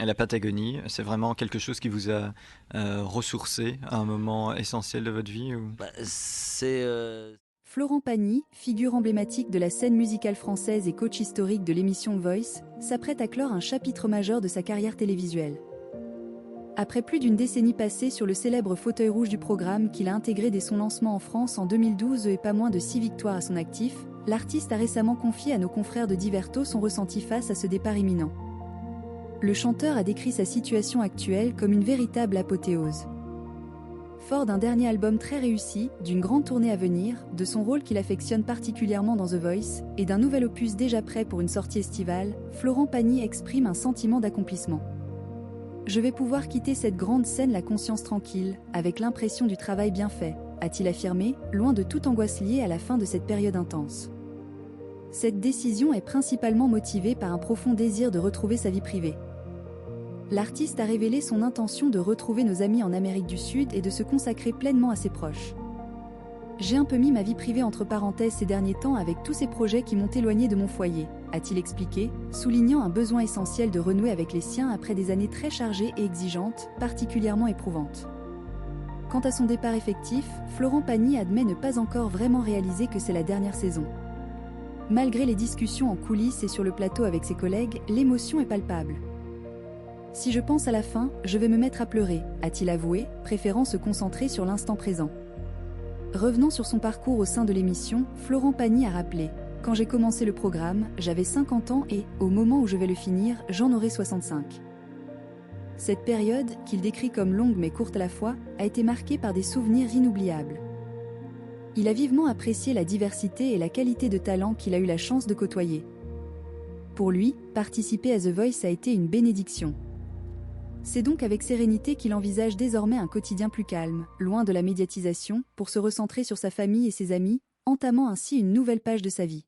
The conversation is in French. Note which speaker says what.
Speaker 1: Et la Patagonie, c'est vraiment quelque chose qui vous a, ressourcé à un moment essentiel de votre vie ou?
Speaker 2: Bah, c'est,
Speaker 3: Florent Pagny, figure emblématique de la scène musicale française et coach historique de l'émission Voice, s'apprête à clore un chapitre majeur de sa carrière télévisuelle. Après plus d'une décennie passée sur le célèbre fauteuil rouge du programme qu'il a intégré dès son lancement en France en 2012 et pas moins de 6 victoires à son actif, l'artiste a récemment confié à nos confrères de Diverto son ressenti face à ce départ imminent. Le chanteur a décrit sa situation actuelle comme une véritable apothéose. Fort d'un dernier album très réussi, d'une grande tournée à venir, de son rôle qu'il affectionne particulièrement dans The Voice, et d'un nouvel opus déjà prêt pour une sortie estivale, Florent Pagny exprime un sentiment d'accomplissement. Je vais pouvoir quitter cette grande scène la conscience tranquille, avec l'impression du travail bien fait, a-t-il affirmé, loin de toute angoisse liée à la fin de cette période intense. Cette décision est principalement motivée par un profond désir de retrouver sa vie privée. L'artiste a révélé son intention de retrouver nos amis en Amérique du Sud et de se consacrer pleinement à ses proches. J'ai un peu mis ma vie privée entre parenthèses ces derniers temps avec tous ces projets qui m'ont éloigné de mon foyer, a-t-il expliqué, soulignant un besoin essentiel de renouer avec les siens après des années très chargées et exigeantes, particulièrement éprouvantes. Quant à son départ effectif, Florent Pagny admet ne pas encore vraiment réaliser que c'est la dernière saison. Malgré les discussions en coulisses et sur le plateau avec ses collègues, l'émotion est palpable. Si je pense à la fin, je vais me mettre à pleurer, a-t-il avoué, préférant se concentrer sur l'instant présent. Revenant sur son parcours au sein de l'émission, Florent Pagny a rappelé « Quand j'ai commencé le programme, j'avais 50 ans et, au moment où je vais le finir, j'en aurai 65. » Cette période, qu'il décrit comme longue mais courte à la fois, a été marquée par des souvenirs inoubliables. Il a vivement apprécié la diversité et la qualité de talent qu'il a eu la chance de côtoyer. Pour lui, participer à The Voice a été une bénédiction. C'est donc avec sérénité qu'il envisage désormais un quotidien plus calme, loin de la médiatisation, pour se recentrer sur sa famille et ses amis, entamant ainsi une nouvelle page de sa vie.